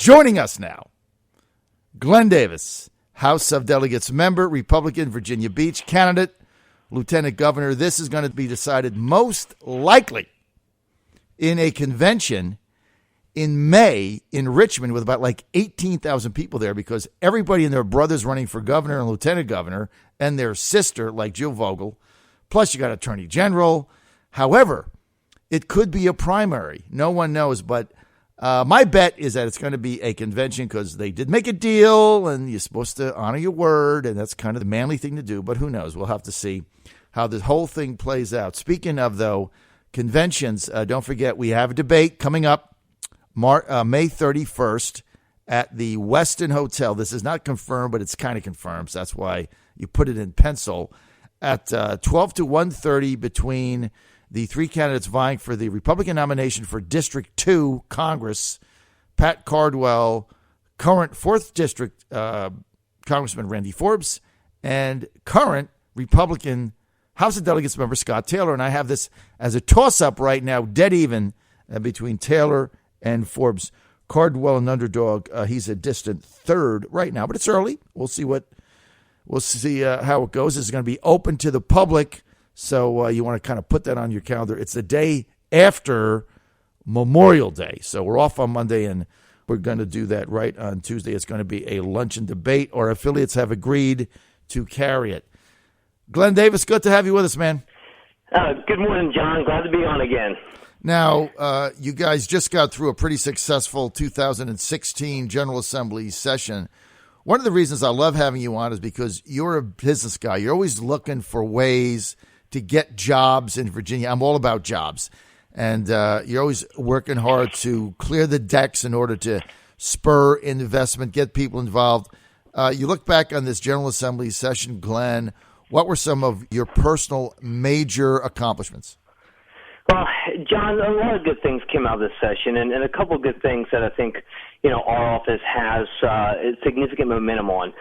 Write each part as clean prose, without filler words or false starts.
Joining us now, Glenn Davis, House of Delegates member, Republican, Virginia Beach candidate, Lieutenant Governor. This is going to be decided most likely in a convention in May in Richmond with about like 18,000 people there, because everybody and their brother's running for governor and lieutenant governor, and their sister, like Jill Vogel. Plus, you got attorney general. However, it could be a primary. No one knows, but my bet is that it's going to be a convention, because they did make a deal, and you're supposed to honor your word, and that's kind of the manly thing to do. But who knows? We'll have to see how this whole thing plays out. Speaking of, though, conventions, don't forget we have a debate coming up May 31st at the Westin Hotel. This is not confirmed, but it's kind of confirmed, so that's why you put it in pencil. At 12 to 1:30 between the three candidates vying for the Republican nomination for District 2 Congress, Pat Cardwell, current 4th District Congressman Randy Forbes, and current Republican House of Delegates member Scott Taylor. And I have this as a toss-up right now, dead even between Taylor and Forbes. Cardwell, an underdog. He's a distant third right now, but it's early. We'll see how it goes. It's going to be open to the public, so you want to kind of put that on your calendar. It's the day after Memorial Day, so we're off on Monday, and we're going to do that right on Tuesday. It's going to be a luncheon debate. Our affiliates have agreed to carry it. Glenn Davis, good to have you with us, man. Good morning, John. Glad to be on again. Now, you guys just got through a pretty successful 2016 General Assembly session. One of the reasons I love having you on is because you're a business guy. You're always looking for ways to get jobs in Virginia. I'm all about jobs. And you're always working hard to clear the decks in order to spur investment, get people involved. You look back on this General Assembly session, Glenn. What were some of your personal major accomplishments? Well, John, a lot of good things came out of this session, and a couple of good things that I think, our office has significant momentum on.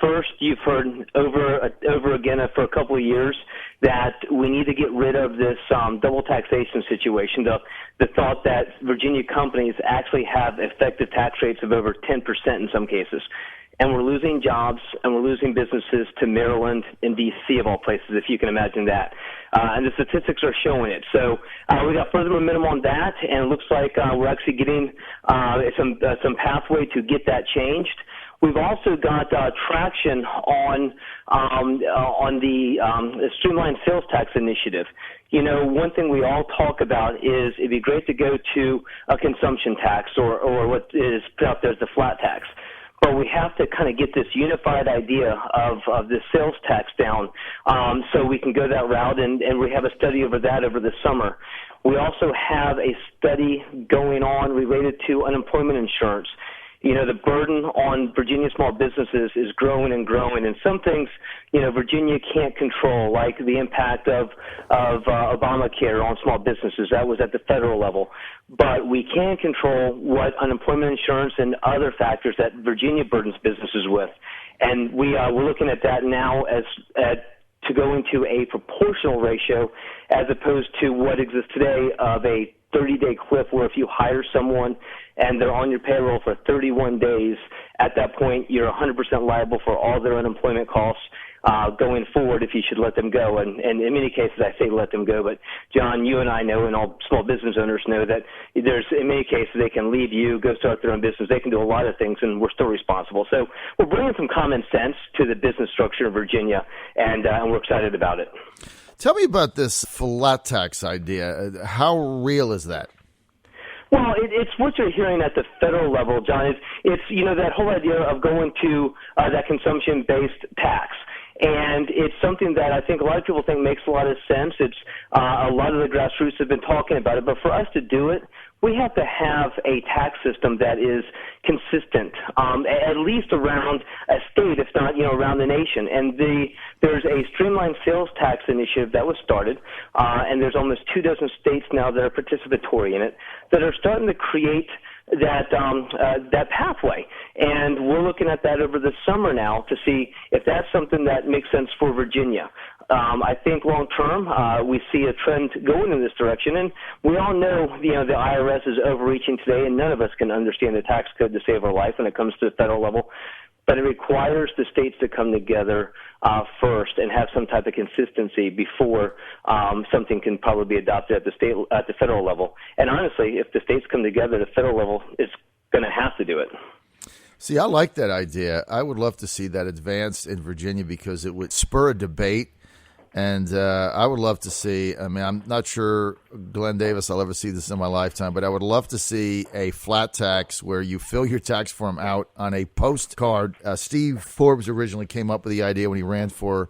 First, you've heard over again for a couple of years that we need to get rid of this double taxation situation, the thought that Virginia companies actually have effective tax rates of over 10% in some cases. And we're losing jobs, and we're losing businesses to Maryland and D.C., of all places, if you can imagine that. And the statistics are showing it. So we got further momentum on that, and it looks like we're actually getting some pathway to get that changed. We've also got traction on the streamlined sales tax initiative. One thing we all talk about is it'd be great to go to a consumption tax or what is put out there as the flat tax. But we have to kind of get this unified idea of the sales tax down so we can go that route, and we have a study over that over the summer. We also have a study going on related to unemployment insurance. The burden on Virginia small businesses is growing and growing, and some things, Virginia can't control, like the impact of Obamacare on small businesses. That was at the federal level. But we can control what unemployment insurance and other factors that Virginia burdens businesses with. And we're looking at that now to go into a proportional ratio as opposed to what exists today of a 30-day cliff where if you hire someone and they're on your payroll for 31 days, at that point you're 100% liable for all their unemployment costs going forward if you should let them go. And in many cases I say let them go, but John, you and I know, and all small business owners know, that in many cases they can leave you, go start their own business. They can do a lot of things, and we're still responsible. So we're bringing some common sense to the business structure in Virginia, and we're excited about it. Tell me about this flat tax idea. How real is that? Well, it's what you're hearing at the federal level, John. It's that whole idea of going to that consumption-based tax. And it's something that I think a lot of people think makes a lot of sense. It's a lot of the grassroots have been talking about it. But for us to do it, we have to have a tax system that is consistent, at least around a state, if not, around the nation. And there's a streamlined sales tax initiative that was started, and there's almost 24 states now that are participatory in it, that are starting to create that pathway. And we're looking at that over the summer now to see if that's something that makes sense for Virginia. I think long term, we see a trend going in this direction, and we all know, the IRS is overreaching today, and none of us can understand the tax code to save our life when it comes to the federal level. But it requires the states to come together first and have some type of consistency before something can probably be adopted at the federal level. And honestly, if the states come together, the federal level is going to have to do it. See, I like that idea. I would love to see that advanced in Virginia because it would spur a debate. And I would love to see, I'm not sure, Glenn Davis, I'll ever see this in my lifetime, but I would love to see a flat tax where you fill your tax form out on a postcard. Steve Forbes originally came up with the idea when he ran for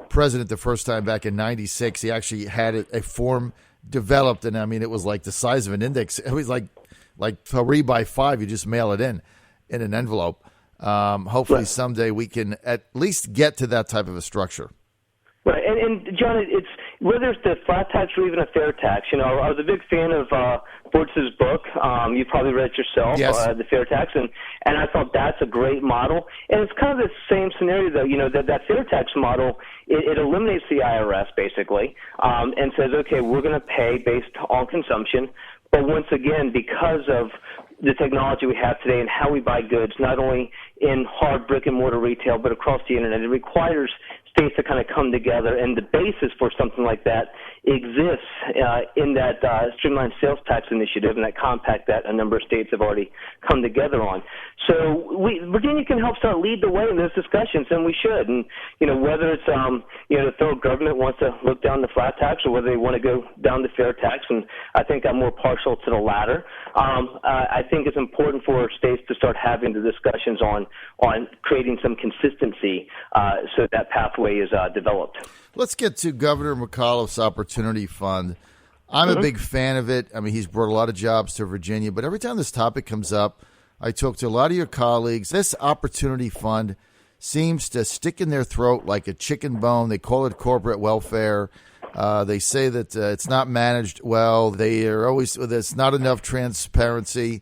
president the first time back in 96. He actually had a form developed, and it was like the size of an index. It was like 3 by 5. You just mail it in an envelope. Hopefully someday we can at least get to that type of a structure. Right, and John, it's whether it's the flat tax or even a fair tax. I was a big fan of Bortz's book. You probably read it yourself, yes. The fair tax, and I thought that's a great model. And it's kind of the same scenario, though. That fair tax model, it eliminates the IRS basically, and says, okay, we're going to pay based on consumption. But once again, because of the technology we have today and how we buy goods, not only in hard brick and mortar retail, but across the internet, it requires states to kind of come together, and the basis for something like that exists in that streamlined sales tax initiative and that compact that a number of states have already come together on. So Virginia can help start lead the way in those discussions, and we should. And whether it's the federal government wants to look down the flat tax or whether they want to go down the fair tax, and I think I'm more partial to the latter. I think it's important for states to start having the discussions on creating some consistency so that pathway is developed. Let's get to Governor McAuliffe's Opportunity Fund. I'm a big fan of it. He's brought a lot of jobs to Virginia, but every time this topic comes up, I talk to a lot of your colleagues. This Opportunity Fund seems to stick in their throat like a chicken bone. They call it corporate welfare. They say that it's not managed well. There's not enough transparency.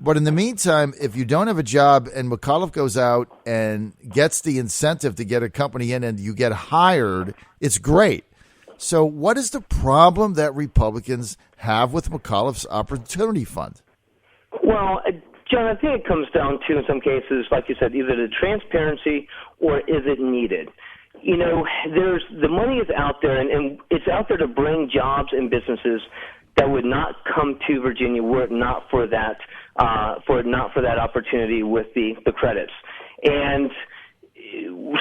But in the meantime, if you don't have a job and McAuliffe goes out and gets the incentive to get a company in and you get hired, it's great. So what is the problem that Republicans have with McAuliffe's Opportunity Fund? Well, John, I think it comes down to, in some cases, like you said, either the transparency or is it needed? There's the money is out there, and it's out there to bring jobs and businesses that would not come to Virginia were it not for that opportunity with the credits. And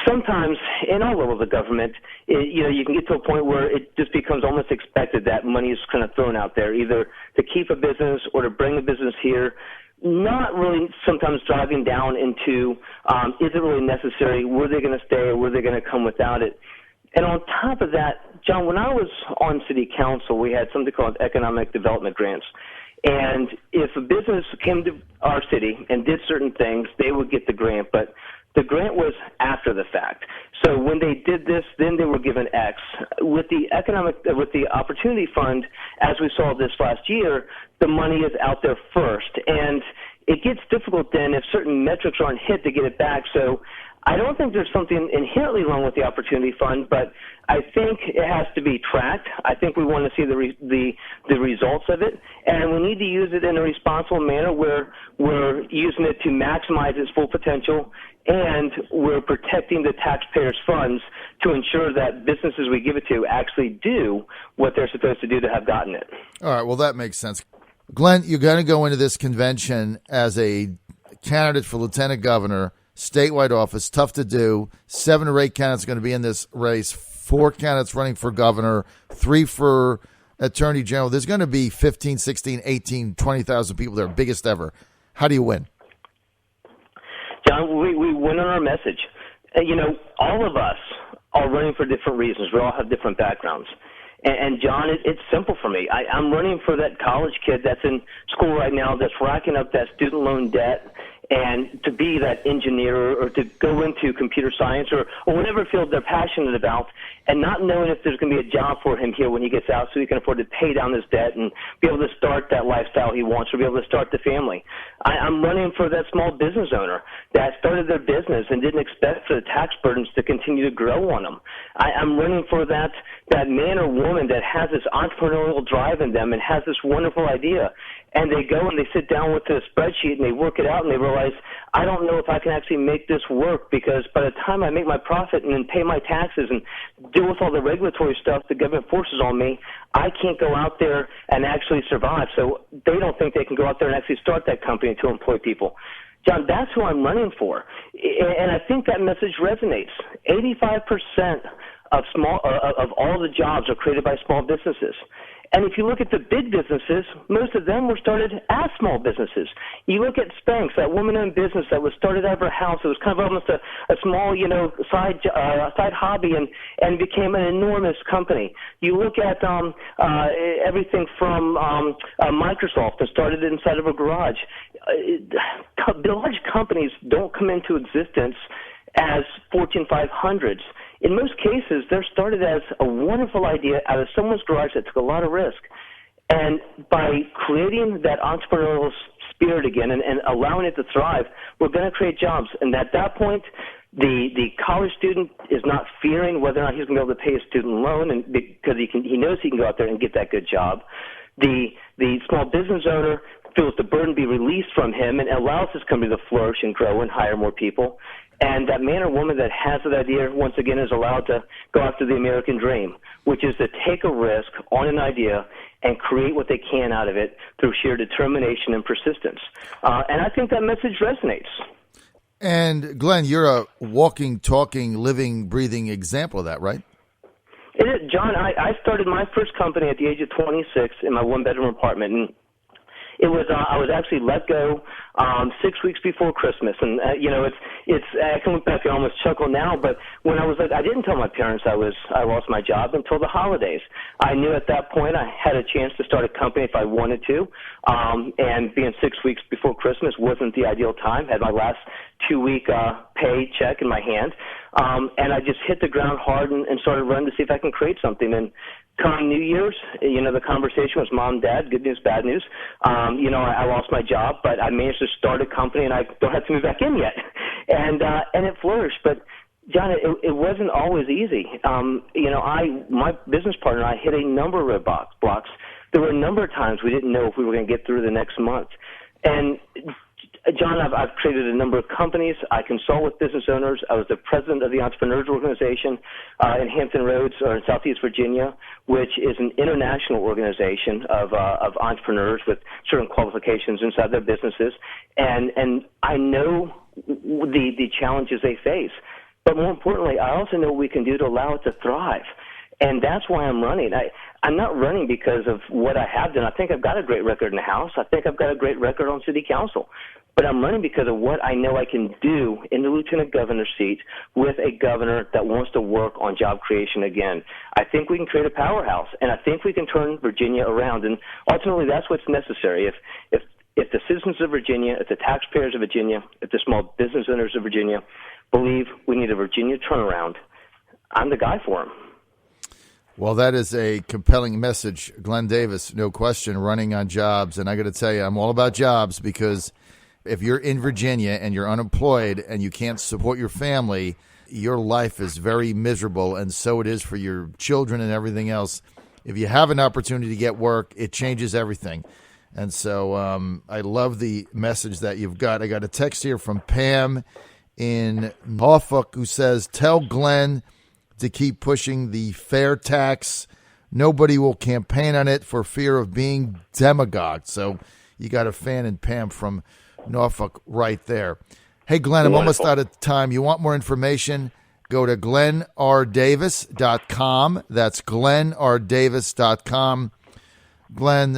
sometimes in all levels of government, you can get to a point where it just becomes almost expected that money is kind of thrown out there, either to keep a business or to bring a business here, not really sometimes driving down into is it really necessary, were they going to stay or were they going to come without it. And on top of that, John, when I was on city council, we had something called economic development grants. And if a business came to our city and did certain things, they would get the grant. But the grant was after the fact. So when they did this, then they were given X. With the Opportunity Fund, as we saw this last year, the money is out there first. And it gets difficult then if certain metrics aren't hit to get it back. So I don't think there's something inherently wrong with the Opportunity Fund, but I think it has to be tracked. I think we want to see the results of it, and we need to use it in a responsible manner where we're using it to maximize its full potential, and we're protecting the taxpayers' funds to ensure that businesses we give it to actually do what they're supposed to do to have gotten it. All right, well, that makes sense. Glenn, you're going to go into this convention as a candidate for lieutenant governor, statewide office, tough to do. 7 or 8 candidates are going to be in this race. 4 candidates running for governor, 3 for attorney general. There's going to be 15, 16, 18, 20,000 people there, biggest ever. How do you win? John, we win on our message. All of us are running for different reasons. We all have different backgrounds. And John, it's simple for me. I'm running for that college kid that's in school right now that's racking up that student loan debt and to be that engineer or to go into computer science or whatever field they're passionate about, and not knowing if there's going to be a job for him here when he gets out so he can afford to pay down his debt and be able to start that lifestyle he wants or be able to start the family. I'm running for that small business owner that started their business and didn't expect for the tax burdens to continue to grow on them. I'm running for that man or woman that has this entrepreneurial drive in them and has this wonderful idea, and they go and they sit down with a spreadsheet and they work it out and they realize, I don't know if I can actually make this work, because by the time I make my profit and then pay my taxes and deal with all the regulatory stuff the government forces on me, I can't go out there and actually survive. So they don't think they can go out there and actually start that company to employ people. John, that's who I'm running for, and I think that message resonates. 85% of all the jobs are created by small businesses. And if you look at the big businesses, most of them were started as small businesses. You look at Spanx, that woman-owned business that was started out of her house. It was kind of almost a small, side hobby and became an enormous company. You look at everything from Microsoft that started inside of a garage. The large companies don't come into existence as Fortune 500s. In most cases, they're started as a wonderful idea out of someone's garage that took a lot of risk. And by creating that entrepreneurial spirit again and allowing it to thrive, we're going to create jobs. And at that point, the college student is not fearing whether or not he's going to be able to pay his student loan, and because he knows he can go out there and get that good job. The small business owner feels the burden be released from him and allows his company to flourish and grow and hire more people. And that man or woman that has that idea, once again, is allowed to go after the American dream, which is to take a risk on an idea and create what they can out of it through sheer determination and persistence. And I think that message resonates. And, Glenn, you're a walking, talking, living, breathing example of that, right? It is, John. I started my first company at the age of 26 in my one-bedroom apartment, and it was I was actually let go 6 weeks before Christmas, and it's I can look back and almost chuckle now. But when I was I didn't tell my parents I lost my job until the holidays. I knew at that point I had a chance to start a company if I wanted to, and being 6 weeks before Christmas wasn't the ideal time. I had my last 2-week paycheck in my hand, and I just hit the ground hard and started running to see if I can create something. And come New Year's, the conversation was mom, dad, good news, bad news. I lost my job, but I managed to start a company, and I don't have to move back in yet. And it flourished. But, John, it wasn't always easy. My business partner and I hit a number of roadblocks. There were a number of times we didn't know if we were going to get through the next month. And John, I've created a number of companies. I consult with business owners. I was the president of the Entrepreneurs Organization in Hampton Roads, or in Southeast Virginia, which is an international organization of entrepreneurs with certain qualifications inside their businesses. And I know the challenges they face. But more importantly, I also know what we can do to allow it to thrive. And that's why I'm running. I'm not running because of what I have done. I think I've got a great record in the House. I think I've got a great record on City Council. But I'm running because of what I know I can do in the lieutenant governor's seat with a governor that wants to work on job creation again. I think we can create a powerhouse, and I think we can turn Virginia around. And ultimately, that's what's necessary. If the citizens of Virginia, if the taxpayers of Virginia, if the small business owners of Virginia believe we need a Virginia turnaround, I'm the guy for them. Well, that is a compelling message. Glenn Davis, no question, running on jobs. And I got to tell you, I'm all about jobs, because if you're in Virginia and you're unemployed and you can't support your family, your life is very miserable, and so it is for your children and everything else. If you have an opportunity to get work, it changes everything. And so I love the message that you've got. I got a text here from Pam in Norfolk who says, tell Glenn to keep pushing the fair tax. Nobody will campaign on it for fear of being demagogued. So you got a fan in Pam from Norfolk right there. Hey, Glenn, I'm almost out of time. You want more information? Go to glennrdavis.com. That's glennrdavis.com. Glenn,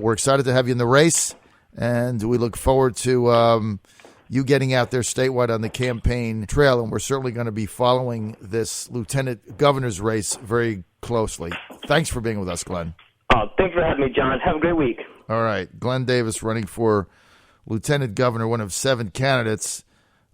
we're excited to have you in the race, and we look forward to you getting out there statewide on the campaign trail, and we're certainly going to be following this lieutenant governor's race very closely. Thanks for being with us, Glenn. Thanks for having me, John. Have a great week. All right. Glenn Davis running for lieutenant governor, one of 7 candidates.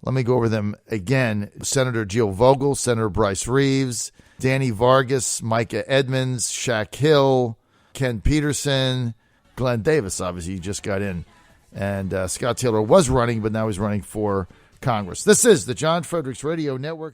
Let me go over them again. Senator Jill Vogel, Senator Bryce Reeves, Danny Vargas, Micah Edmonds, Shaq Hill, Ken Peterson, Glenn Davis, obviously, he just got in. And Scott Taylor was running, but now he's running for Congress. This is the John Fredericks Radio Network.